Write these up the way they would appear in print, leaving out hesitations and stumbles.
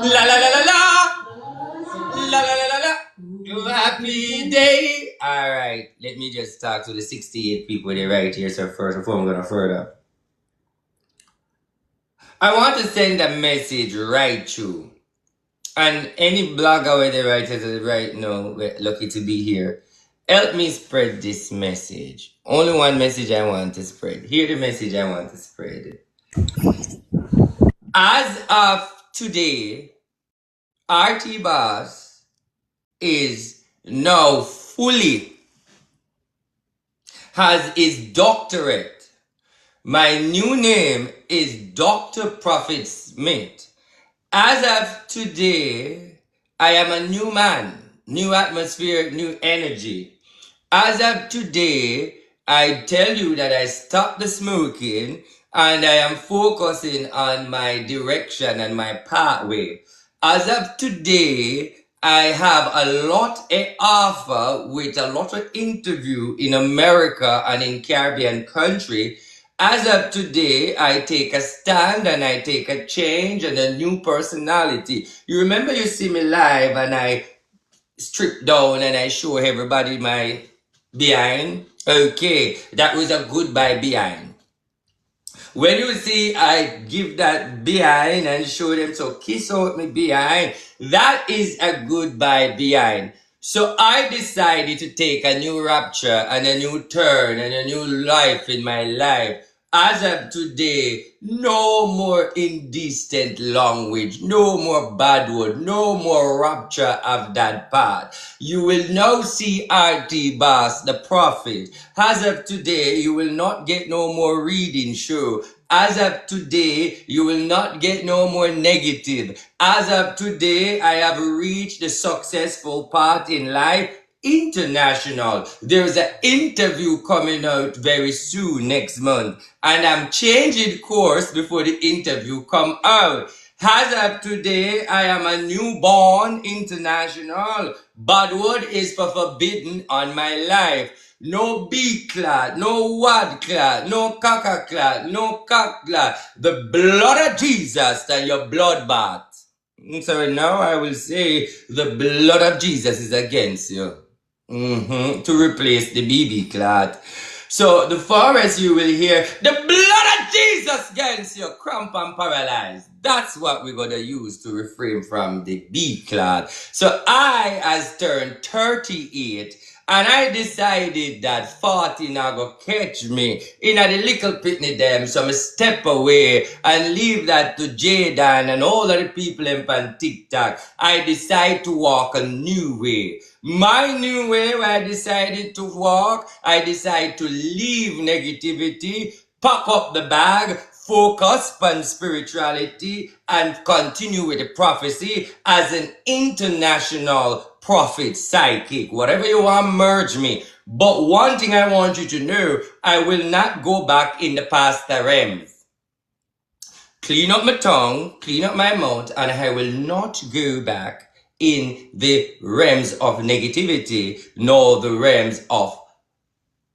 La la la la la. La la la la la. Happy day. All right. Let me just talk to the 68 people that right here. So first, before I'm gonna further, I want to send a message right through. And any blogger where they write it right now, we're lucky to be here. Help me spread this message. Only one message I want to spread. Hear the message I want to spread. As of today, RTBOSS is now fully has his doctorate. My new name is Dr. Prophet Smith. As of today, I am a new man, new atmosphere, new energy. As of today, I tell you that I stopped the smoking and I am focusing on my direction and my pathway. As of today, I have a lot to offer with a lot of interview in America and in Caribbean country. As of today, I take a stand and I take a change and a new personality. You remember you see me live and I strip down and I show everybody my behind? Okay, that was a goodbye behind. When you see I give that behind and show them, so kiss out me behind, that is a goodbye behind. So I decided to take a new rapture and a new turn and a new life in my life. As of today, no more indecent language, no more bad word, no more rapture of that path. You will now see RTBOSS, the prophet. As of today, you will not get no more reading show. As of today, you will not get no more negative. As of today, I have reached the successful part in life. International. There's an interview coming out very soon next month, and I'm changing course before the interview come out. As of today, I am a newborn international. Bad word is for forbidden on my life. No B-clad, no wad-clad, no caca-clad, no cock-clad. The blood of Jesus and your bloodbath. So now I will say the blood of Jesus is against you. To replace the BB clot. So the forest you will hear, the blood of Jesus against you, cramp and paralyzed. That's what we're going to use to refrain from the B clot. So I has turned 38 and I decided that 40 now go catch me in a the little pitney them, so I step away and leave that to Jaden and all of the people in on TikTok. I decide to walk a new way. My new way where I decided to walk, I decide to leave negativity, pack up the bag, focus on spirituality, and continue with the prophecy as an international prophet, psychic, whatever you want, merge me. But one thing I want you to know, I will not go back in the past realms. Clean up my tongue, clean up my mouth, and I will not go back in the realms of negativity, nor the realms of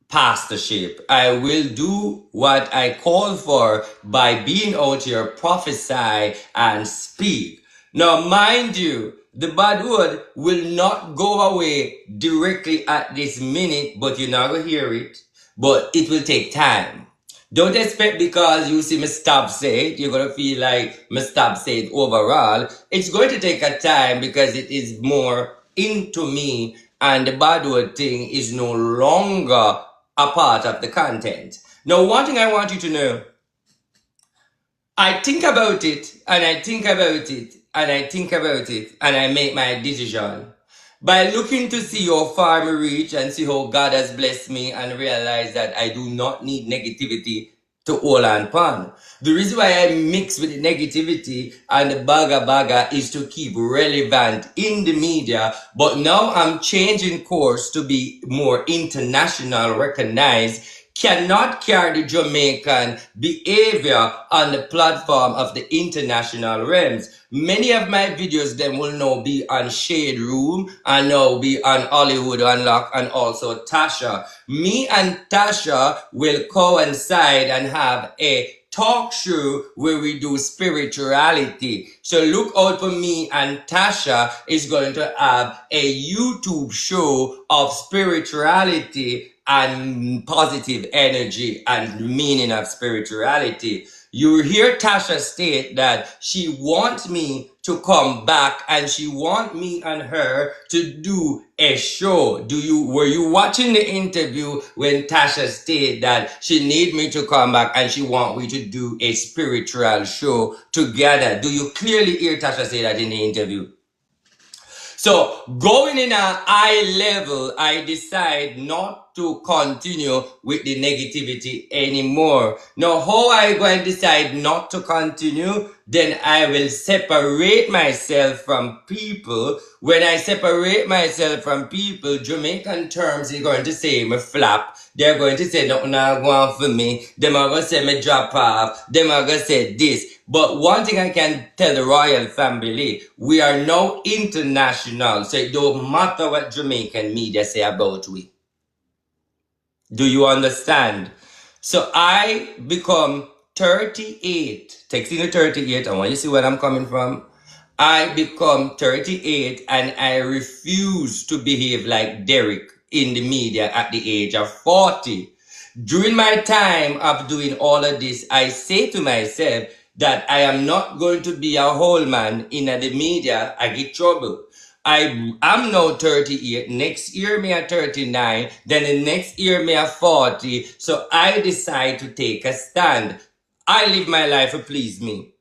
pastorship. I will do what I call for by being out here, prophesy and speak. Now, mind you, the bad word will not go away directly at this minute, but you're not going to hear it. But it will take time. Don't expect because you see me stop say it, you're going to feel like me stop say it overall. It's going to take a time because it is more into me and the bad word thing is no longer a part of the content. Now, one thing I want you to know, I think about it and I think about it and I think about it and I make my decision. By looking to see how far I reach and see how God has blessed me and realize that I do not need negativity to hold on upon. The reason why I mix with the negativity and the baga is to keep relevant in the media, but now I'm changing course to be more international recognized, cannot carry the Jamaican behavior on the platform of the international realms. Many of my videos then will now be on Shade Room and now be on Hollywood Unlock and also Tasha. Me and Tasha will coincide and have a talk show where we do spirituality. So look out for me, and Tasha is going to have a YouTube show of spirituality and positive energy and meaning of spirituality. You hear Tasha state that she wants me to come back and she wants me and her to do a show. Were you watching the interview when Tasha stated that she need me to come back and she want me to do a spiritual show together? Do you clearly hear Tasha say that in the interview? So going in a high level, I decide not to continue with the negativity anymore. Now, how I going to decide not to continue? Then I will separate myself from people. When I separate myself from people, Jamaican terms, they're going to say me flap. They're going to say nothing not going for me. Them are going to say me drop off. Them are going to say this. But one thing I can tell the royal family, we are now international, so it don't matter what Jamaican media say about we. Do you understand? So I become 38, texting the 38, I want you to see where I'm coming from. I become 38 and I refuse to behave like Derek in the media at the age of 40. During my time of doing all of this, I say to myself that I am not going to be a whole man in the media. I get trouble. I am now 38. Next year, me at 39. Then the next year, me at 40. So I decide to take a stand. I live my life to please me.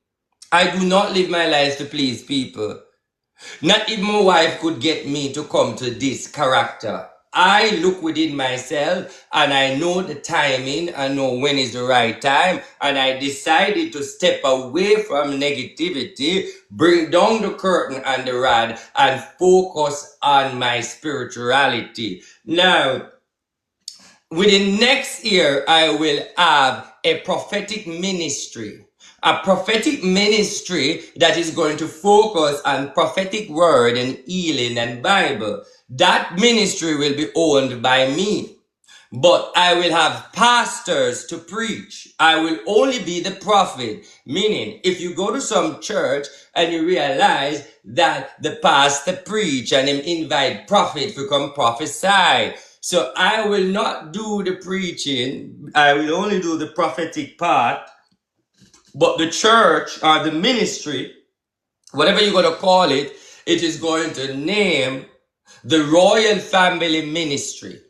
I do not live my life to please people. Not even my wife could get me to come to this character. I look within myself and I know the timing, I know when is the right time, and I decided to step away from negativity, bring down the curtain and the rod, and focus on my spirituality. Now, within next year, I will have a prophetic ministry. A prophetic ministry that is going to focus on prophetic word and healing and Bible. That ministry will be owned by me. But I will have pastors to preach. I will only be the prophet. Meaning, if you go to some church and you realize that the pastor preach and him invite prophet to come prophesy. So I will not do the preaching. I will only do the prophetic part. But the church or the ministry, whatever you're going to call it, it is going to name the Royal Family Ministry.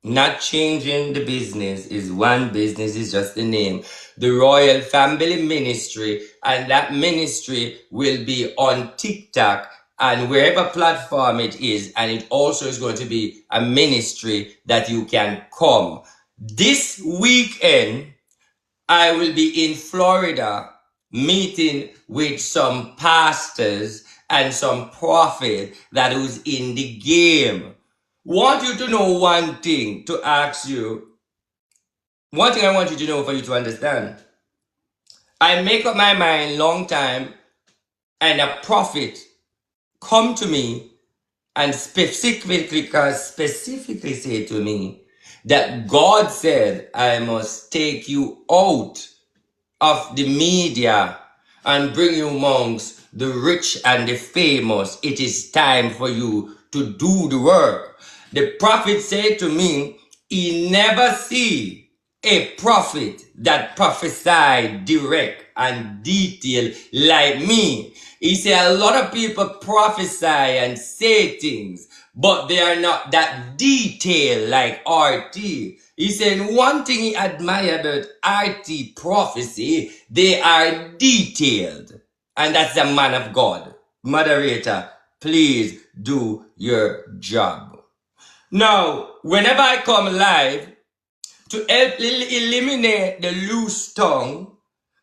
Not changing the business is one business, is just the name. The Royal Family Ministry, and that ministry will be on TikTok and wherever platform it is, and it also is going to be a ministry that you can come. This weekend, I will be in Florida meeting with some pastors and some prophet that was in the game. Want you to know one thing to ask you. One thing I want you to know for you to understand. I make up my mind long time, and a prophet come to me and specifically say to me that God said I must take you out of the media and bring you amongst the rich and the famous. It is time for you to do the work. The prophet said to me, he never see a prophet that prophesied direct and detailed like me. He said a lot of people prophesy and say things, but they are not that detailed like RT. He said one thing he admired about RT prophecy, they are detailed. And that's a man of God. Moderator, please do your job. Now, whenever I come live, to help eliminate the loose tongue,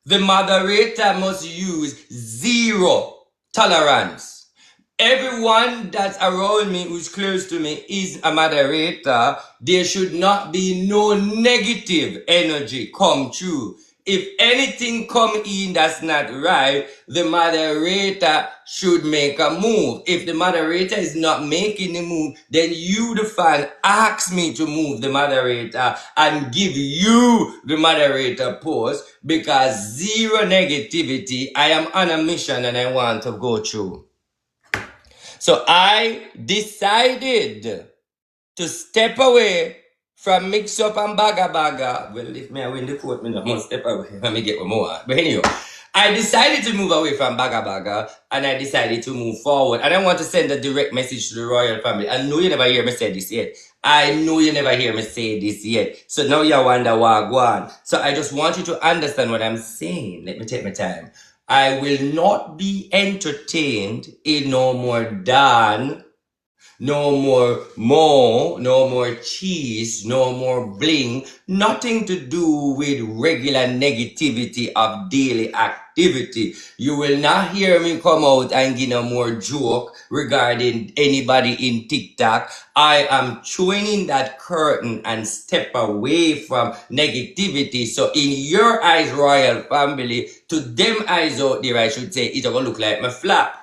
the moderator must use zero tolerance. Everyone that's around me who's close to me is a moderator. There should not be no negative energy come through. If anything come in that's not right, the moderator should make a move. If the moderator is not making the move, then you, the fan, ask me to move the moderator and give you the moderator post, because zero negativity. I am on a mission and I want to go through. So I decided to step away from mix up and baga. Well, if me I win the court, me not must step away. Let me get one more. But anyway, I decided to move away from baga and I decided to move forward. And I want to send a direct message to the royal family. I know you never hear me say this yet. I know you never hear me say this yet. So now you wonder why go on. So I just want you to understand what I'm saying. Let me take my time. I will not be entertained in no more than no more cheese, no more bling, nothing to do with regular negativity of daily activity. You will not hear me come out and give no more joke regarding anybody in TikTok. I am chewing in that curtain and step away from negativity. So in your eyes, royal family, to them eyes out there, I should say, it's gonna look like my flap.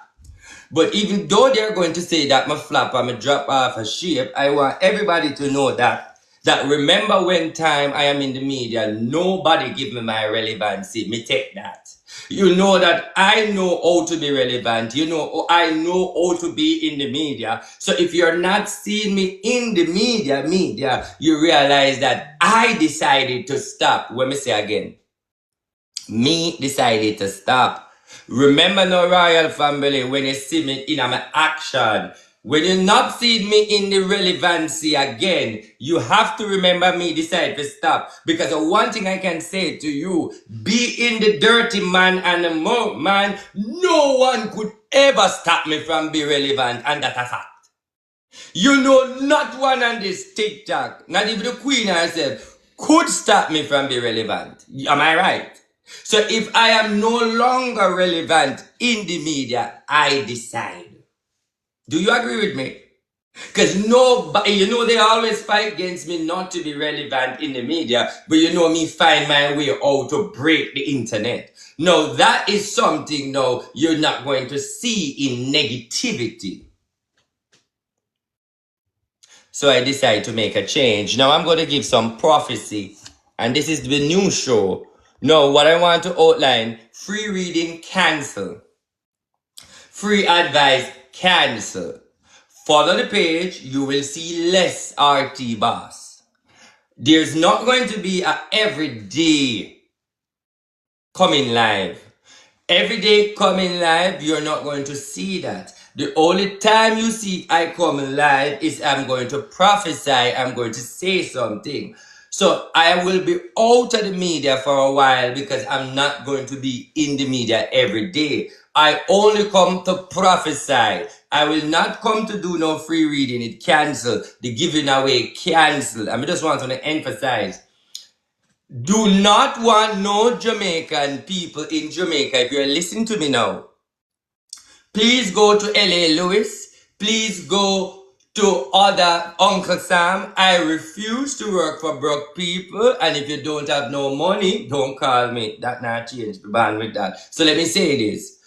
But even though they're going to say that my flap and my drop off a shape, I want everybody to know that remember when time I am in the media, nobody give me my relevancy. Me take that. You know that I know how to be relevant. You know, I know how to be in the media. So if you're not seeing me in the media, you realize that I decided to stop. Let me say again. Me decided to stop. Remember now, royal family, when you see me in my action, when you not see me in the relevancy again, you have to remember me decide to stop. Because the one thing I can say to you, be in the dirty man and the mo man, no one could ever stop me from being relevant, and that's a fact. You know, not one on this TikTok, not even the queen herself, could stop me from being relevant. Am I right? So if I am no longer relevant in the media, I decide. Do you agree with me? Because nobody, you know, they always fight against me not to be relevant in the media, but you know me find my way out to break the internet. No, that is something no you're not going to see in negativity. So I decided to make a change. Now I'm going to give some prophecy. And this is the new show. Now what I want to outline, free reading, cancel. Free advice, cancel. Follow the page, you will see less RTBOSS. There's not going to be a everyday coming live. Every day coming live, you're not going to see that. The only time you see I come live is I'm going to prophesy, I'm going to say something. So I will be out of the media for a while because I'm not going to be in the media every day. I only come to prophesy. I will not come to do no free reading. It cancel. The giving away cancel. I just want to emphasize. Do not want no Jamaican people in Jamaica. If you're listening to me now, please go to LA Lewis. Please go to other Uncle Sam. I refuse to work for broke people. And if you don't have no money, don't call me. That not change. Be banned with that. So let me say this.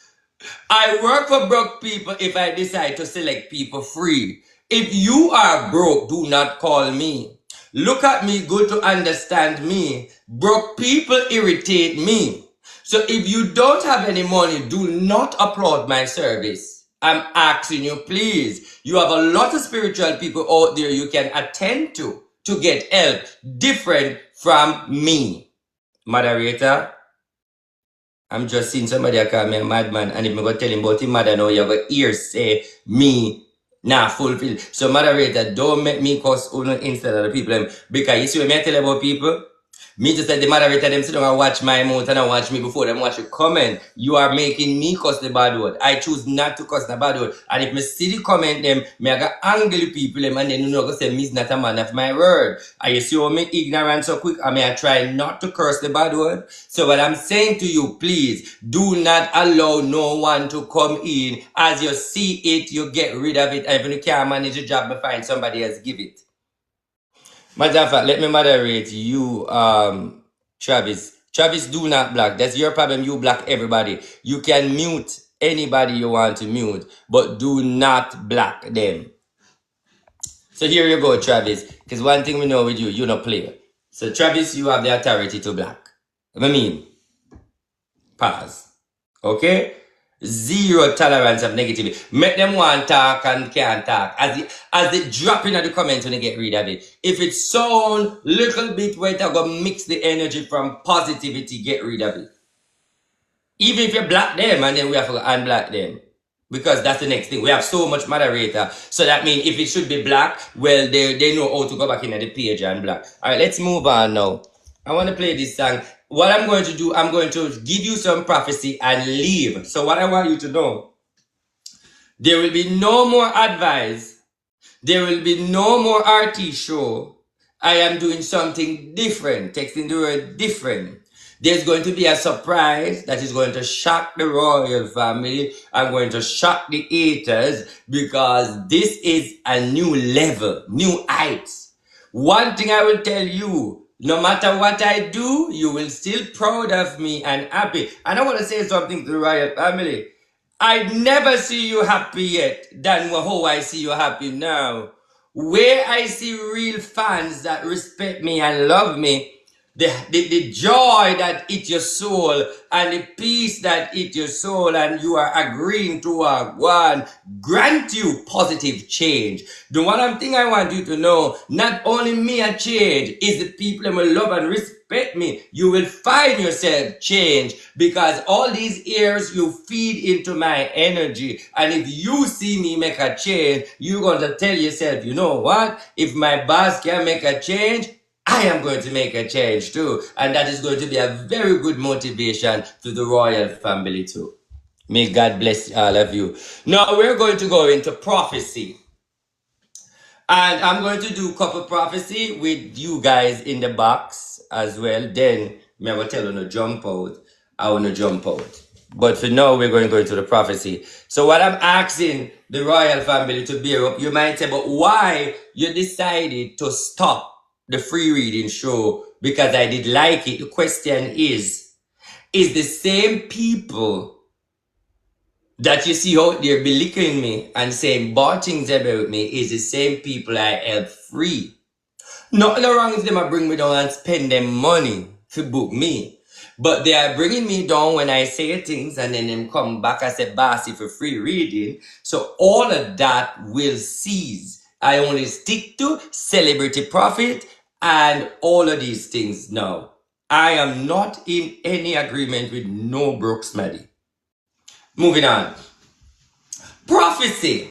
I work for broke people if I decide to select people free. If you are broke, do not call me. Look at me good to understand me. Broke people irritate me. So if you don't have any money, do not applaud my service. I'm asking you, please. You have a lot of spiritual people out there you can attend to get help different from me. Moderator, I'm just seeing somebody call me a madman, and if I go tell him about him mother now, you go hear say me nah fulfill. So moderator, don't make me cause instead of the people, because you see when I tell about people, me just let the moderator them sit down and watch my mouth and watch me before them watch the comment. You are making me cuss the bad word. I choose not to cuss the bad word. And if me see the comment them, me I got angry people them, and then you know go say me's not a man of my word. And you see how me ignorant so quick, and I try not to curse the bad word. So what I'm saying to you, please do not allow no one to come in. As you see it, you get rid of it. And if you can't manage the job, me find somebody else give it. Matter of fact, let me moderate you, Travis. Travis, do not block. That's your problem. You block everybody. You can mute anybody you want to mute, but do not block them. So here you go, Travis. Because one thing we know with you, you're not player. So Travis, you have the authority to block. I mean, pause. Okay? Zero tolerance of negativity. Make them want talk and can't talk. As they drop in at the comments when they get rid of it. If it sound little bit where to go mix the energy from positivity, get rid of it. Even if you block them and then we have to unblock them. Because that's the next thing. We have so much moderator. So that means if it should be black, well, they know how to go back in the page and black. Alright, let's move on now. I want to play this song. What I'm going to do, I'm going to give you some prophecy and leave. So what I want you to know, there will be no more advice. There will be no more RT show. I am doing something different. Texting the word different. There's going to be a surprise that is going to shock the royal family. I'm going to shock the haters because this is a new level, new heights. One thing I will tell you, no matter what I do, you will still proud of me and happy. And I want to say something to the royal family. I never see you happy yet than how I see you happy now. Where I see real fans that respect me and love me, the joy that eats your soul and the peace that eats your soul, and you are agreeing to one grant you positive change. The one thing I want you to know, not only me a change, is the people that will love and respect me. You will find yourself change because all these years you feed into my energy, and if you see me make a change, you're going to tell yourself, you know what, if my boss can make a change, I am going to make a change too. And that is going to be a very good motivation to the royal family too. May God bless all of you. Now we're going to go into prophecy. And I'm going to do a couple prophecy with you guys in the box as well. Then me I will tell you to jump out. I want to jump out. But for now, we're going to go into the prophecy. So what I'm asking the royal family to bear up, you might say, but why you decided to stop the free reading show? Because I did like it. The question is the same people that you see out there belittling me and saying bad things about me is the same people I help free. Nothing wrong if them are bring me down and spend them money to book me. But they are bringing me down when I say things and then them come back and say bossy for free reading. So all of that will cease. I only stick to celebrity profit and all of these things now. I am not in any agreement with no Brooks Maddy. Moving on. Prophecy.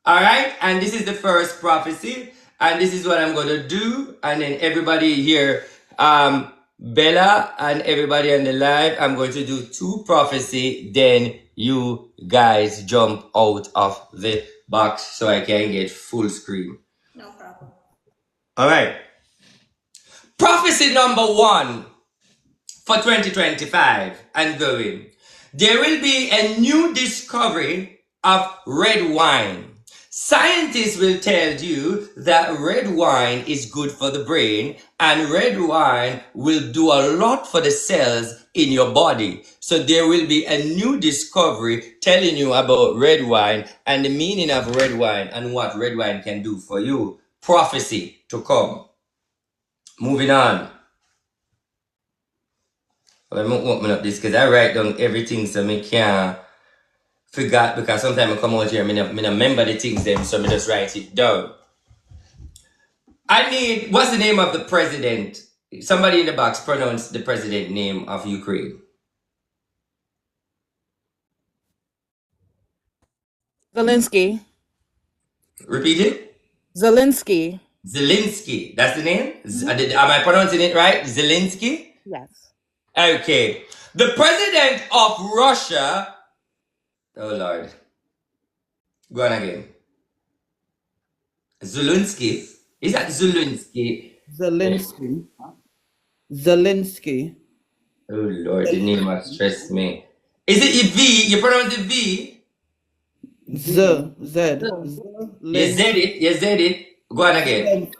Alright, and this is the first prophecy, and this is what I'm going to do, and then everybody here, Bella and everybody on the live, I'm going to do 2 prophecy, then you guys jump out of the box so I can get full screen. No problem. Alright. Prophecy number 1 for 2025 and going. There will be a new discovery of red wine. Scientists will tell you that red wine is good for the brain, and red wine will do a lot for the cells in your body. So there will be a new discovery telling you about red wine and the meaning of red wine and what red wine can do for you. Prophecy to come. Moving on. Well, I'm opening up this because I write down everything so I can't forget, because sometimes I come out here and I remember the things them, so I just write it down. I need, what's the name of the president? Somebody in the box pronounce the president name of Ukraine. Zelensky. Repeat it. Zelensky. Zelensky. That's the name? Am I pronouncing it right? Zelensky? Yes. Okay. The president of Russia. Oh Lord. Go on again. Zelensky. Is that Zelensky? Zelensky. Zelensky. Oh Lord, the name has stressed me. Is it a V? You pronounce the V? Z. You said it. You said it. Go on again.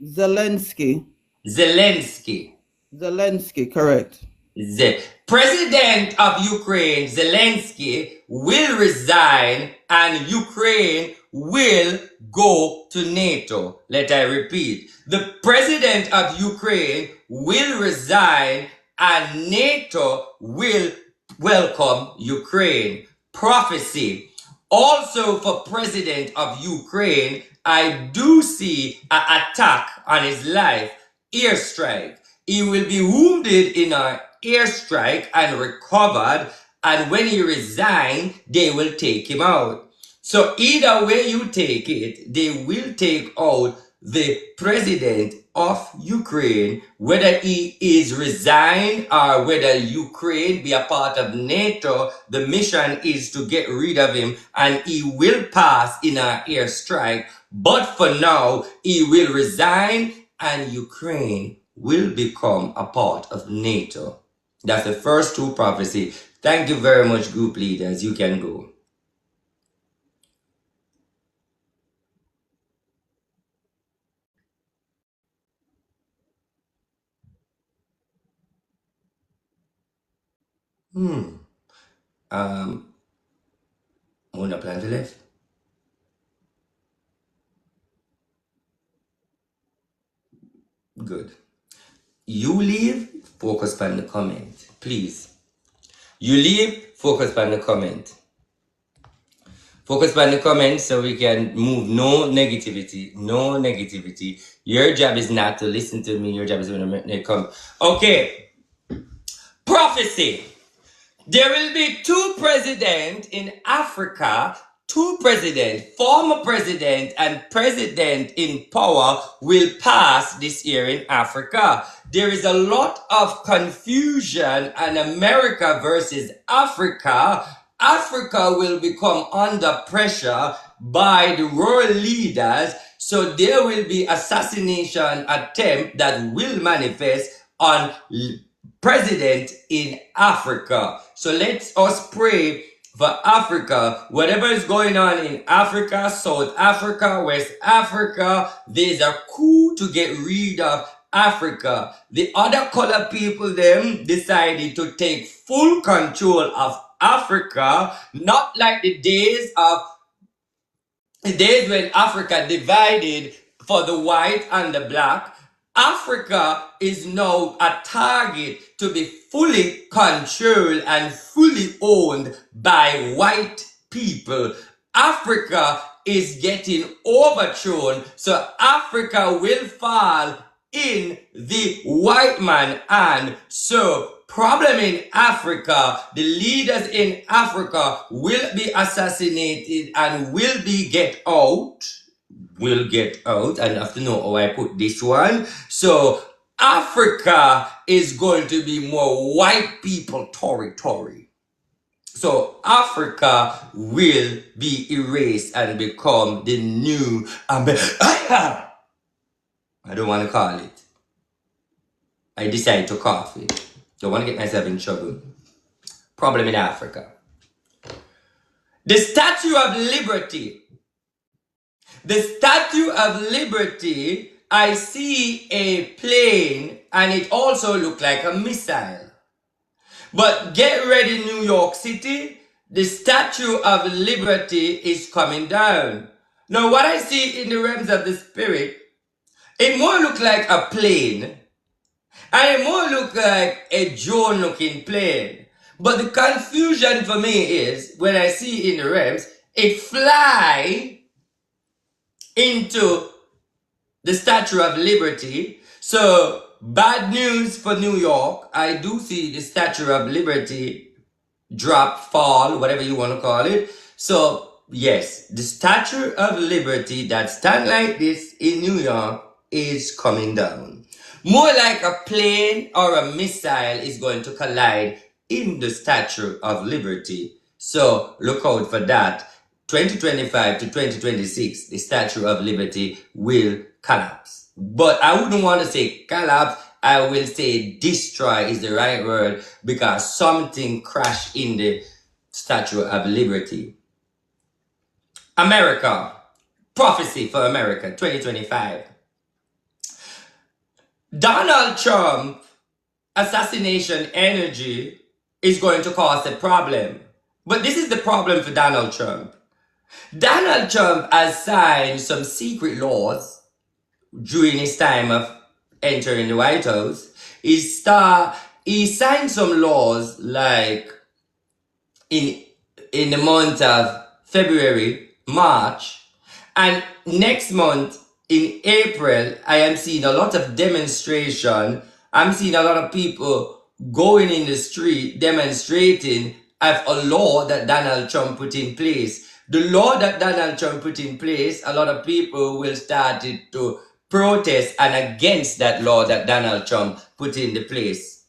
Zelensky. Zelensky. Zelensky, correct. The president of Ukraine, Zelensky, will resign and Ukraine will go to NATO. Let I repeat. The president of Ukraine will resign and NATO will welcome Ukraine. Prophecy. Also for president of Ukraine, I do see an attack on his life, airstrike. He will be wounded in an airstrike and recovered, and when he resigns, they will take him out. So either way you take it, they will take out the president of Ukraine, whether he is resigned or whether Ukraine be a part of NATO. The mission is to get rid of him, and he will pass in an airstrike. But for now, he will resign and Ukraine will become a part of NATO. That's the first two prophecy. Thank you very much, group leaders. You can go. On a plan to left. Good. You leave, focus on the comment. Please. You leave, focus on the comment. Focus on the comment so we can move. No negativity. No negativity. Your job is not to listen to me. Your job is to come. Okay. Prophecy. There will be two presidents in Africa, two presidents, former president and president in power will pass this year in Africa. There is a lot of confusion and America versus Africa. Africa will become under pressure by the world leaders, so there will be assassination attempt that will manifest on president in Africa. So let us pray for Africa. Whatever is going on in Africa, South Africa, West Africa, there's a coup to get rid of Africa. The other color people them decided to take full control of Africa, not like the days when Africa divided for the white and the black. Africa is now a target to be fully controlled and fully owned by white people. Africa is getting overthrown, so Africa will fall in the white man hand. So problem in Africa, the leaders in Africa will be assassinated and will get out. I have to know how I put this one. So Africa is going to be more white people territory. So Africa will be erased and become the new I don't want to call it. I decided to cough it. Don't want to get myself in trouble. Problem in Africa. The Statue of Liberty. The Statue of Liberty, I see a plane and it also looks like a missile. But get ready, New York City. The Statue of Liberty is coming down. Now what I see in the realms of the spirit, it more look like a plane. And it more look like a drone looking plane. But the confusion for me is, when I see in the realms, it fly into the Statue of Liberty. So, bad news for New York. I do see the Statue of Liberty drop, fall, whatever you want to call it. So, yes, the Statue of Liberty that stand like this in New York is coming down. More like a plane or a missile is going to collide in the Statue of Liberty. So look out for that. 2025 to 2026, the Statue of Liberty will collapse. But I wouldn't want to say collapse. I will say destroy is the right word, because something crashed in the Statue of Liberty. America. Prophecy for America 2025. Donald Trump assassination energy is going to cause a problem. But this is the problem for Donald Trump. Donald Trump has signed some secret laws during his time of entering the White House. He signed some laws like in the month of February, March, and next month in April, I am seeing a lot of demonstration. I'm seeing a lot of people going in the street demonstrating of a law that Donald Trump put in place. The law that Donald Trump put in place, a lot of people will start to protest and against that law that Donald Trump put into place.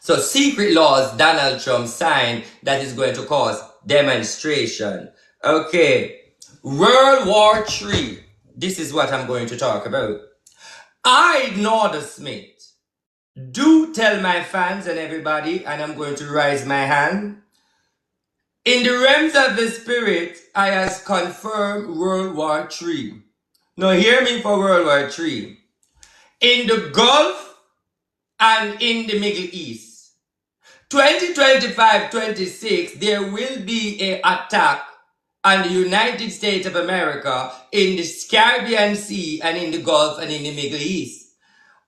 So secret laws Donald Trump signed that is going to cause demonstration. Okay. World War III. This is what I'm going to talk about. I, Norda Smith, do tell my fans and everybody, and I'm going to raise my hand. In the realms of the spirit, I has confirmed World War III. Now hear me for World War III. In the Gulf and in the Middle East. 2025-26, there will be an attack on the United States of America in the Caribbean Sea and in the Gulf and in the Middle East.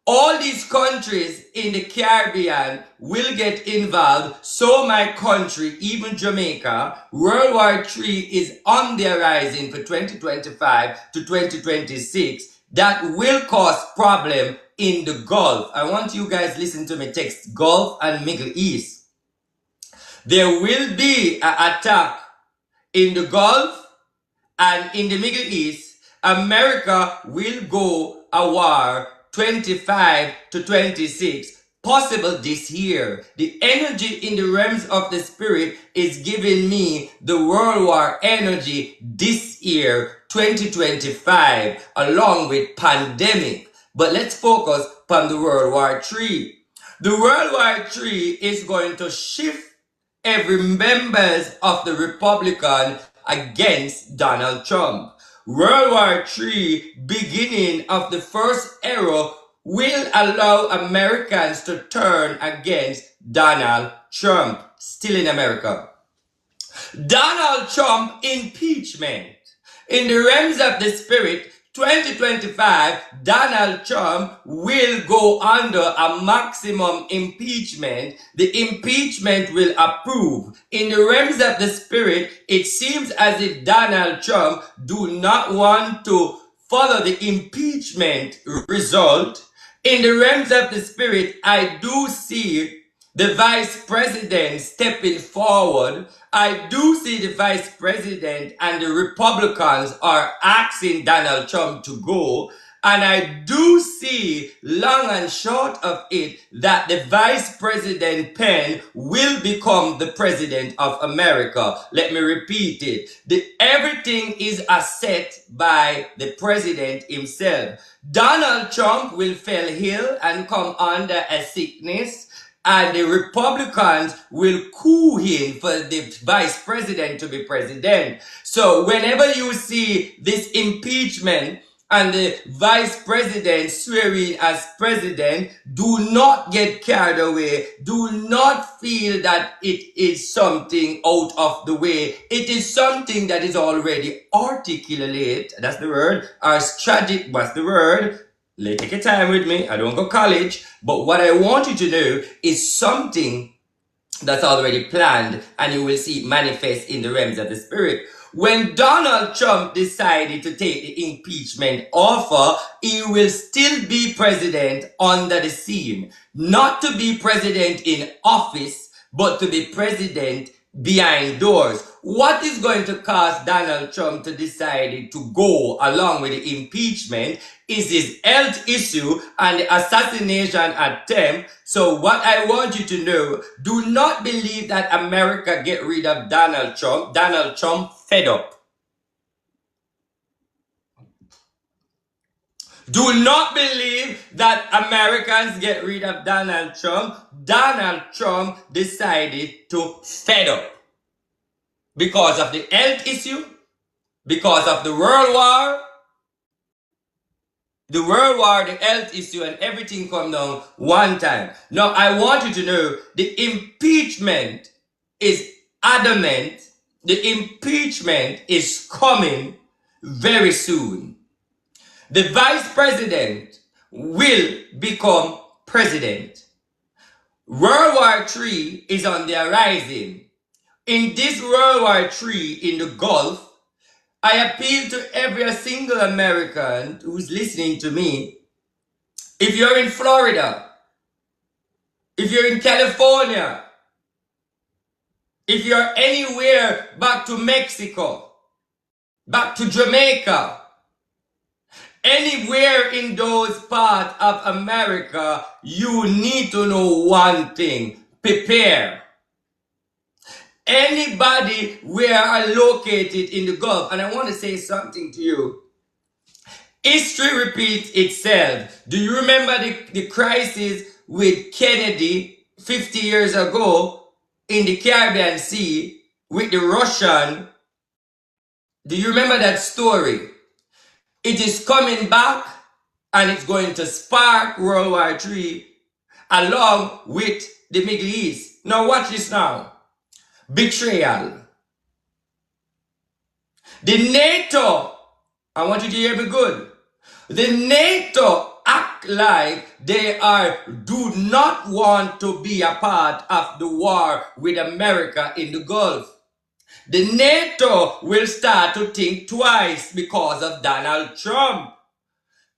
All these countries in the Caribbean will get involved. So my country, even Jamaica, World War III is on the horizon for 2025 to 2026. That will cause problem in the Gulf. I want you guys listen to me. Text Gulf and Middle East. There will be an attack in the Gulf and in the Middle East. America will go a war 25 to 26, possible this year. The energy in the realms of the spirit is giving me the world war energy this year, 2025, along with pandemic. But let's focus on the World War III. The World War III is going to shift every members of the Republican against Donald Trump. World War III, beginning of the first era, will allow Americans to turn against Donald Trump, still in America. Donald Trump impeachment. In the realms of the spirit, 2025, Donald Trump will go under a maximum impeachment. The impeachment will approve. In the realms of the spirit, it seems as if Donald Trump do not want to follow the impeachment result. In the realms of the spirit, I do see the vice president stepping forward. I do see the vice president and the Republicans are asking Donald Trump to go. And I do see, long and short of it, that the Vice President Penn will become the President of America. Let me repeat it. Everything is set by the President himself. Donald Trump will fall ill and come under a sickness, and the Republicans will coup him for the vice president to be president. So whenever you see this impeachment and the vice president swearing as president, do not get carried away. Do not feel that it is something out of the way. It is something that is already articulate. That's the word. Or strategic. What's the word? Take your time with me. I don't go college. But what I want you to know is something that's already planned, and you will see it manifest in the realms of the spirit. When Donald Trump decided to take the impeachment offer, he will still be president under the scene. Not to be president in office, but to be president behind doors. What is going to cause Donald Trump to decide to go along with the impeachment is his health issue and the assassination attempt. So what I want you to know, do not believe that America get rid of Donald Trump. Donald Trump fed up. Do not believe that Americans get rid of Donald Trump. Donald Trump decided to fed up. Because of the health issue, because of the world war, the world war, the health issue, and everything come down one time. Now, I want you to know the impeachment is adamant. The impeachment is coming very soon. The vice president will become president. World War III is on the horizon. In this World War III in the Gulf, I appeal to every single American who's listening to me. If you're in Florida, if you're in California, if you're anywhere back to Mexico, back to Jamaica, anywhere in those parts of America, you need to know one thing: prepare. Anybody where are located in the Gulf, and I want to say something to you. History repeats itself. Do you remember the crisis with Kennedy 50 years ago in the Caribbean Sea with the Russian? Do you remember that story? It is coming back and it's going to spark World War III along with the Middle East. Now watch this now. Betrayal. The NATO, I want you to hear me good. The NATO act like they do not want to be a part of the war with America in the Gulf. The NATO will start to think twice because of Donald Trump.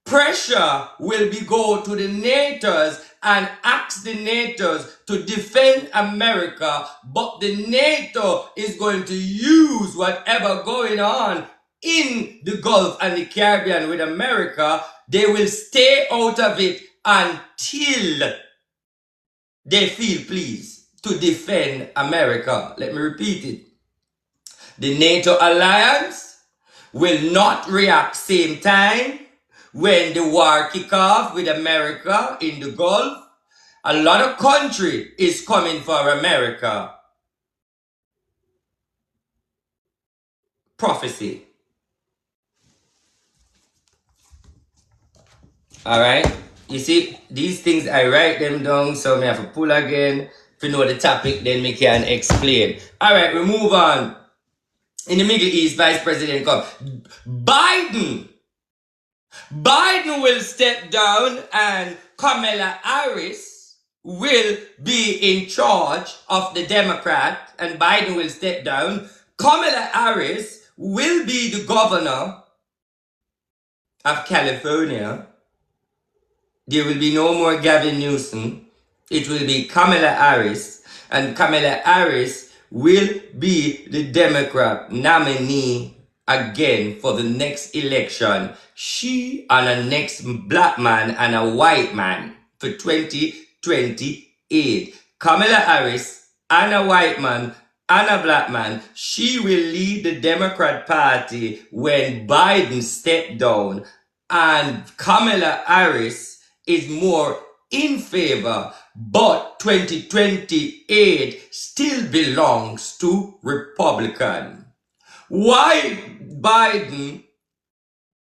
Pressure will be go to the NATOs and ask the NATOs to defend America, but the NATO is going to use whatever going on in the Gulf and the Caribbean with America. They will stay out of it until they feel pleased to defend America. Let me repeat it. The NATO alliance will not react same time when the war kick off with America in the Gulf. A lot of country is coming for America. Prophecy. Alright? You see, these things I write them down, so I have to pull again. If you know the topic, then we can explain. Alright, we move on. In the Middle East, Vice President come. Biden will step down and Kamala Harris will be in charge of the Democrat, and Biden will step down. Kamala Harris will be the governor of California. There will be no more Gavin Newsom. It will be Kamala Harris, and Kamala Harris will be the Democrat nominee again for the next election. She and a next black man and a white man for 2028. Kamala Harris and a white man and a black man. She will lead the Democrat Party when Biden stepped down, and Kamala Harris is more in favor, but 2028 still belongs to Republican. Why Biden,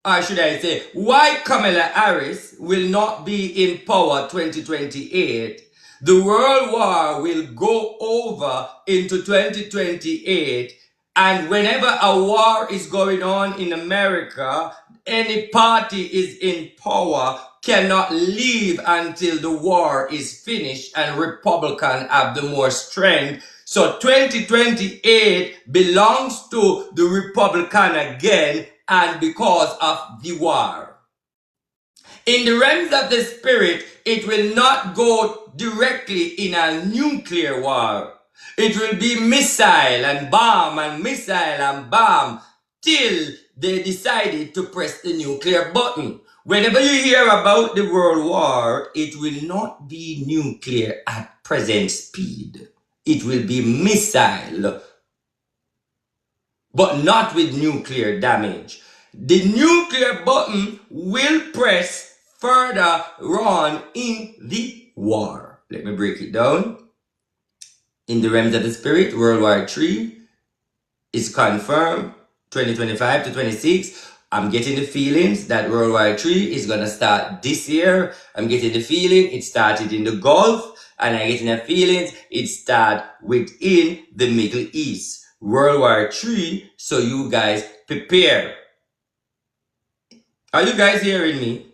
or should I say, why Kamala Harris will not be in power 2028? The world war will go over into 2028, and whenever a war is going on in America, any party is in power cannot leave until the war is finished and Republicans have the more strength. So 2028 belongs to the Republican again, and because of the war. In the realms of the spirit, it will not go directly in a nuclear war. It will be missile and bomb and missile and bomb till they decided to press the nuclear button. Whenever you hear about the world war, it will not be nuclear at present speed. It will be missile, but not with nuclear damage. The nuclear button will press further on in the war. Let me break it down. In the realms of the spirit, World War III is confirmed, 2025 to 26. I'm getting the feelings that World War III is going to start this year. I'm getting the feeling it started in the Gulf, and I'm getting the feelings it started within the Middle East. World War III, so you guys prepare. Are you guys hearing me?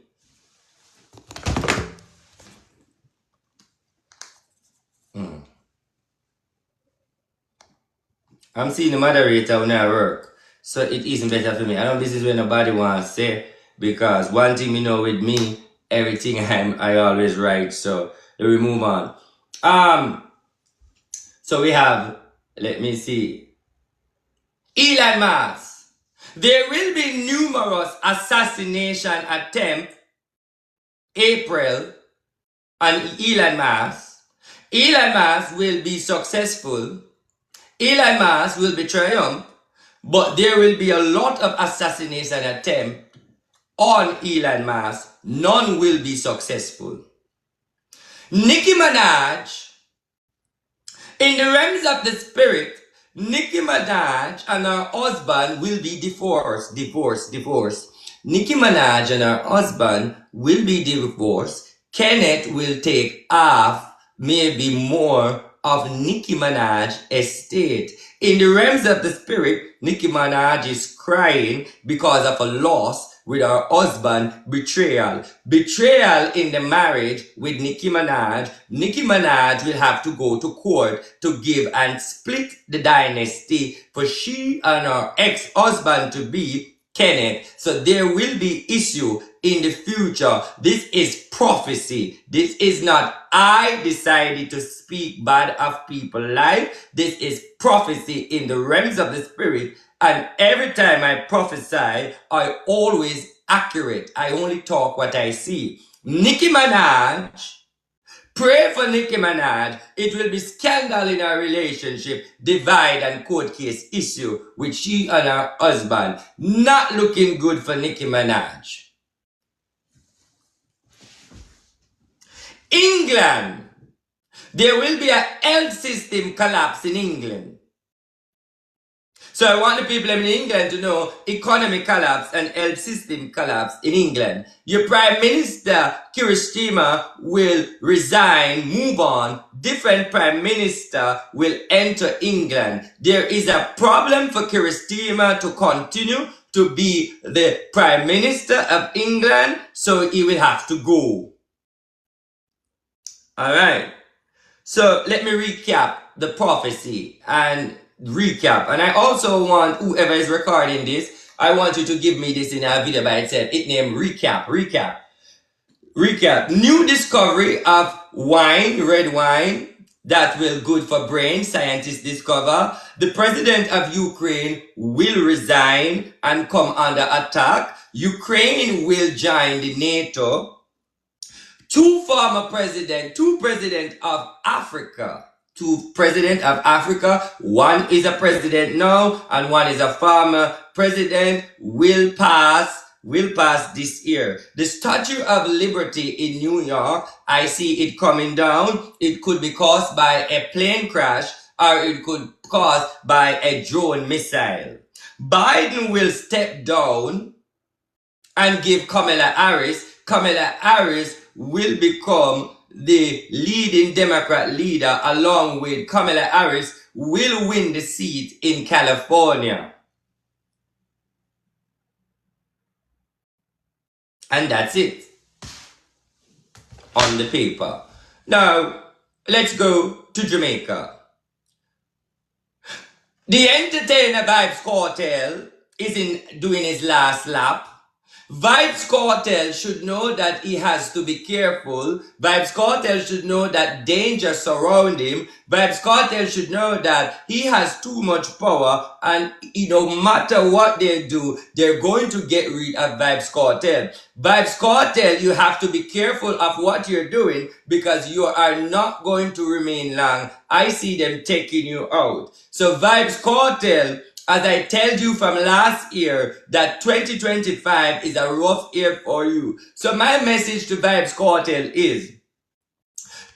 I'm seeing the moderator when I work, so it isn't better for me. I know this is what nobody wants to say, because one thing we know with me, everything I always write. So we move on. So we have, let me see, Elon Musk. There will be numerous assassination attempts April on Elon Musk. Elon Musk will be successful. Elon Musk will be triumph, but there will be a lot of assassination attempts on Elon Musk. None will be successful. Nicki Minaj, in the realms of the spirit, Nicki Minaj and her husband will be divorced. Nicki Minaj and her husband will be divorced. Kenneth will take half, maybe more, of Nicki Minaj estate. In the realms of the spirit, Nicki Minaj is crying because of a loss with her husband, betrayal. Betrayal in the marriage with Nicki Minaj. Nicki Minaj will have to go to court to give and split the dynasty for she and her ex-husband to be Kenneth. So there will be issue in the future. This is prophecy. This is not I decided to speak bad of people's life. This is prophecy in the realms of the spirit. And every time I prophesy, I always accurate. I only talk what I see. Nicki Minaj, pray for Nicki Minaj. It will be scandal in our relationship, divide and court case issue with she and her husband. Not looking good for Nicki Minaj. England. There will be a health system collapse in England. So I want the people in England to know economic collapse and health system collapse in England. Your Prime Minister, Keir Starmer, will resign, move on. Different Prime Minister will enter England. There is a problem for Keir Starmer to continue to be the Prime Minister of England, so he will have to go. Alright. So let me recap the prophecy and recap. And I also want whoever is recording this, I want you to give me this in a video by itself. It named recap. New discovery of wine, red wine, that will good for brain. Scientists discover the president of Ukraine will resign and come under attack. Ukraine will join the NATO. Two president of Africa. One is a president now, and one is a former president. Will pass this year. The Statue of Liberty in New York, I see it coming down. It could be caused by a plane crash, or it could be caused by a drone missile. Biden will step down and give Kamala Harris. Kamala Harris will become the leading Democrat leader, along with Kamala Harris will win the seat in California. And that's it on the paper. Now, let's go to Jamaica. The entertainer Vybz Kartel is doing his last lap. Vybz Kartel should know that he has to be careful. Vybz Kartel should know that danger surrounds him. Vybz Kartel should know that he has too much power, and no matter what they do, they're going to get rid of Vybz Kartel. Vybz Kartel, you have to be careful of what you're doing, because you are not going to remain long. I see them taking you out. So Vybz Kartel, as I told you from last year, that 2025 is a rough year for you. So my message to Vybz Kartel is,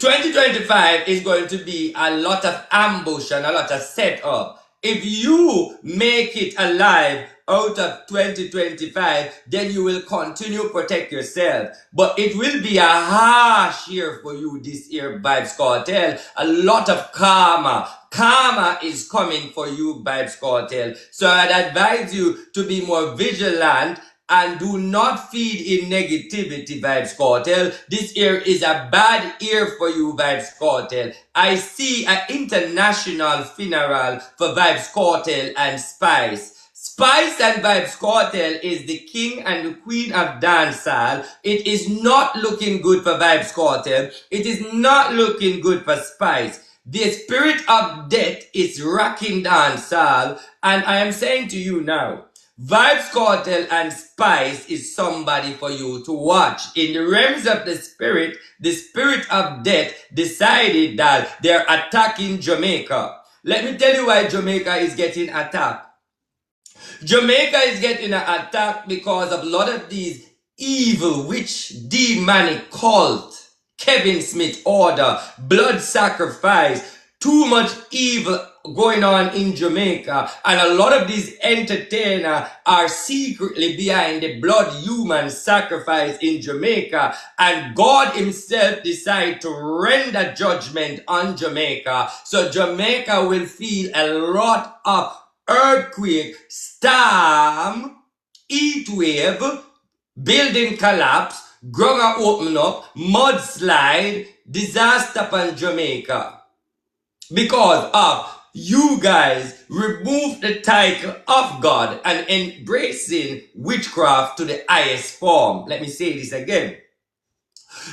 2025 is going to be a lot of ambush and a lot of setup. If you make it alive out of 2025, then you will continue to protect yourself. But it will be a harsh year for you this year, Vibes Cartel. A lot of karma. Karma is coming for you, Vibes Cartel. So I'd advise you to be more vigilant and do not feed in negativity, Vibes Cartel. This year is a bad year for you, Vibes Cartel. I see an international funeral for Vibes Cartel and Spice. Spice and Vibes Cartel is the king and the queen of dancehall. It is not looking good for Vibes Cartel. It is not looking good for Spice. The spirit of death is rocking dancehall, and I am saying to you now, Vibes Cartel and Spice is somebody for you to watch. In the realms of the spirit of death decided that they're attacking Jamaica. Let me tell you why Jamaica is getting attacked. Jamaica is getting an attack because of a lot of these evil witch demonic cult, Kevin Smith order, blood sacrifice, too much evil going on in Jamaica, and a lot of these entertainers are secretly behind the blood human sacrifice in Jamaica, and God himself decided to render judgment on Jamaica. So Jamaica will feel a lot of earthquake, storm, heat wave, building collapse, ground open up, mudslide, disaster upon Jamaica. Because of you guys remove the title of God and embracing witchcraft to the highest form. Let me say this again.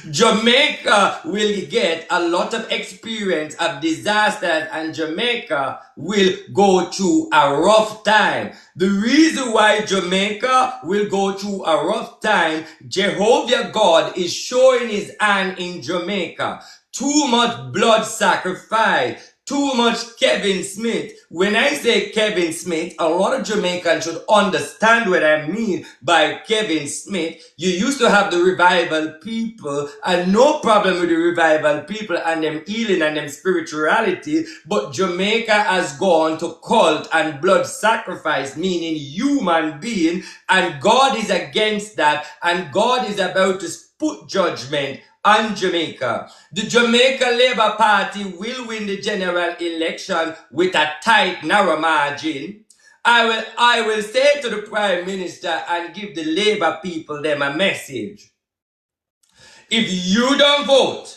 Jamaica will get a lot of experience of disasters, and Jamaica will go through a rough time. The reason why Jamaica will go through a rough time, Jehovah God is showing his hand in Jamaica. Too much blood sacrifice, too much Kevin Smith. When I say Kevin Smith, a lot of Jamaicans should understand what I mean by Kevin Smith. You used to have the revival people, and no problem with the revival people and them healing and them spirituality, but Jamaica has gone to cult and blood sacrifice, meaning human being, and God is against that, and God is about to put judgment on Jamaica. The Jamaica Labour Party will win the general election with a tight, narrow margin. I will say to the Prime Minister and give the Labour people them a message. If you don't vote,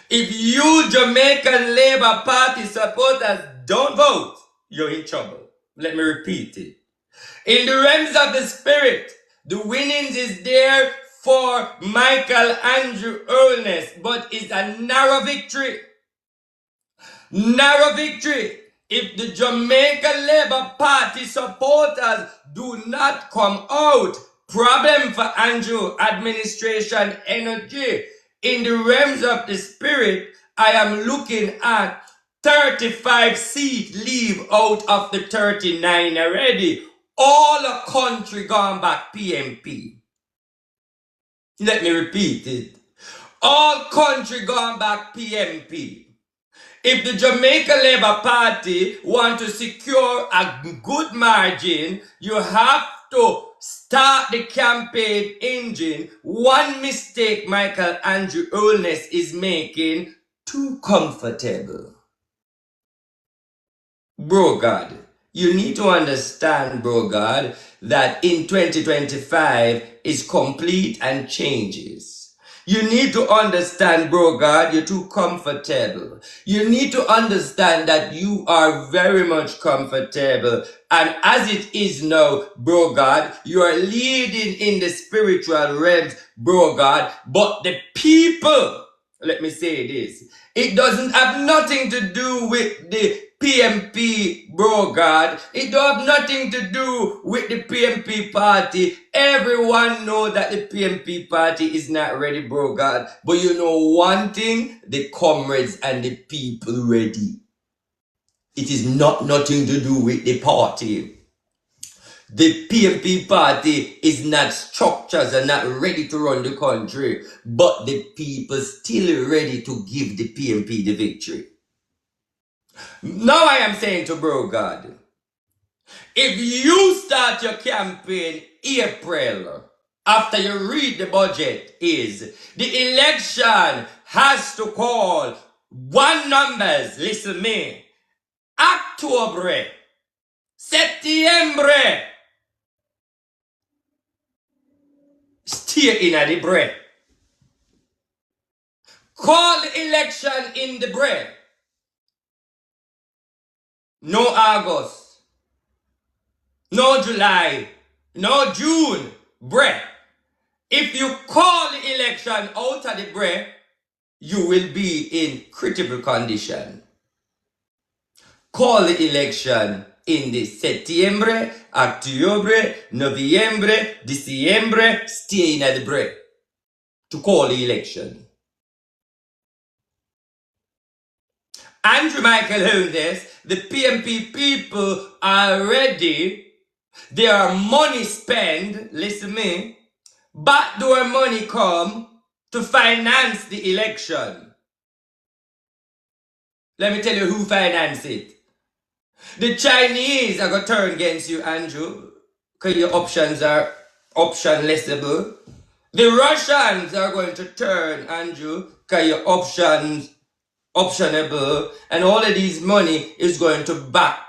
if you Jamaican Labour Party supporters don't vote, you're in trouble. Let me repeat it. In the realms of the spirit, the winnings is there for Michael Andrew Ernest, but it's a narrow victory. Narrow victory. If the Jamaica Labour Party supporters do not come out, problem for Andrew administration energy. In the realms of the spirit, I am looking at 35 seats leave out of the 39 already. All the country gone back PMP. Let me repeat it. All country gone back PMP. If the Jamaica Labour Party want to secure a good margin, you have to start the campaign engine. One mistake Michael Andrew Ernest is making, too comfortable. Bro God, you need to understand, bro God, that in 2025 is complete and changes. You need to understand, bro God, you're too comfortable. You need to understand that you are very much comfortable. And as it is now, bro God, you are leading in the spiritual realms, bro God. But the people, let me say this, it doesn't have nothing to do with the PMP, bro God. It don't have nothing to do with the PMP party. Everyone know that the PMP party is not ready, bro God. But you know one thing, the comrades and the people ready. It is not nothing to do with the party. The PMP party is not structured and not ready to run the country, but the people still ready to give the PMP the victory. Now I am saying to bro God, If you start your campaign April, after you read the budget, is the election has to call one numbers, listen me, October, September, stay in the break. Call the election in the break. No August, no July, no June, break. If you call the election out of the break, you will be in critical condition. Call the election in the September, October, November, December, stay in the break to call the election. Andrew Michael Holmes, the PMP people are ready. There are money spent, listen me, backdoor money come to finance the election. Let me tell you who financed it. The Chinese are going to turn against you, Andrew, because your options are optionlessable. The Russians are going to turn, Andrew, because your options optionable, and all of these money is going to back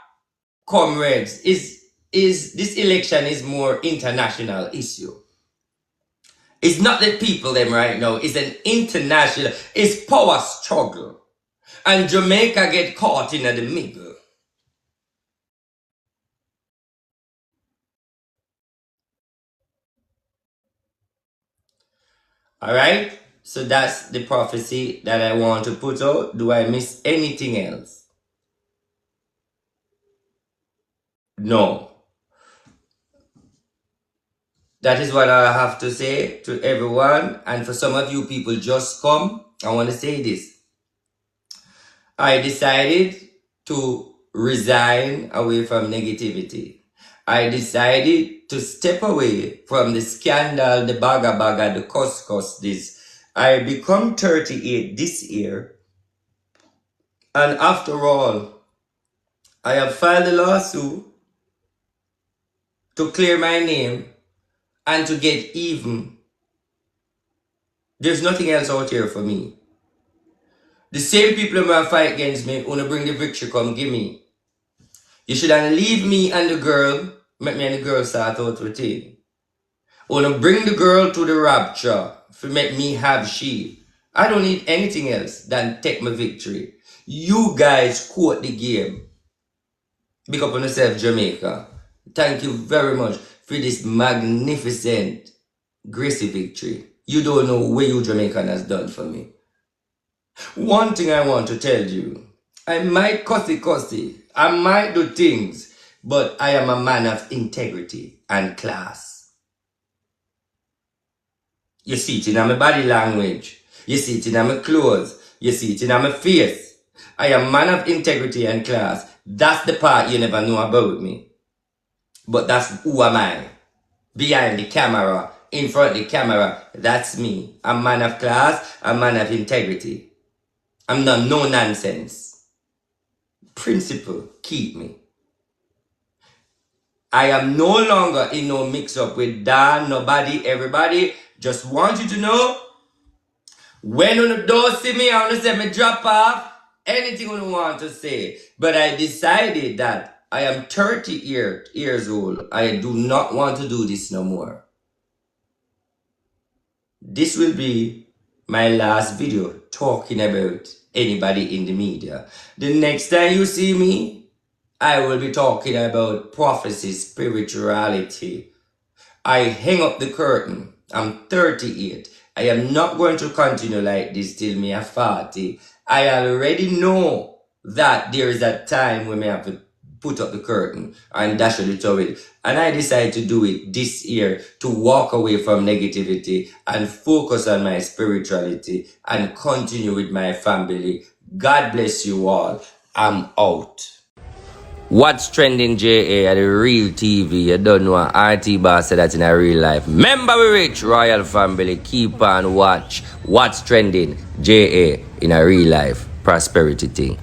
comrades. This election is more international issue. It's not the people them right now, it's an international, it's power struggle. And Jamaica get caught in the middle. Alright? So that's the prophecy that I want to put out. Do I miss anything else? No. That is what I have to say to everyone. And for some of you people just come, I want to say this. I decided to resign away from negativity. I decided to step away from the scandal, the baga, the cuss, this. I become 38 this year. And after all, I have filed a lawsuit to clear my name and to get even. There's nothing else out here for me. The same people who are fight against me, wanna bring the victory, come give me. You should leave me and the girl, make me and the girl start out with it. Wanna bring the girl to the rapture, to make me have she. I don't need anything else than take my victory. You guys quote the game. Big up on yourself, Jamaica. Thank you very much for this magnificent, gracie victory. You don't know what you Jamaican has done for me. One thing I want to tell you, I might cussy, I might do things, but I am a man of integrity and class. You see it in my body language, you see it in my clothes, you see it in my face. I am a man of integrity and class. That's the part you never know about me. But that's who am I. Behind the camera, in front of the camera, that's me. I'm a man of class, I'm a man of integrity. I'm not no nonsense. Principle, keep me. I am no longer in no mix up with Dan, nobody, everybody. Just want you to know, when you don't see me, I want to say me drop off, anything you want to say. But I decided that I am 30 years old. I do not want to do this no more. This will be my last video talking about anybody in the media. The next time you see me, I will be talking about prophecy, spirituality. I hang up the curtain. I'm 38. I am not going to continue like this till me are 40. I already know that there is a time when I have to put up the curtain and dash it away. And I decided to do it this year to walk away from negativity and focus on my spirituality and continue with my family. God bless you all. I'm out. What's trending, JA at the real TV? You don't know RTBOSS said that in a real life. Remember we rich royal family. Keep on watch. What's trending, JA in a real life prosperity thing.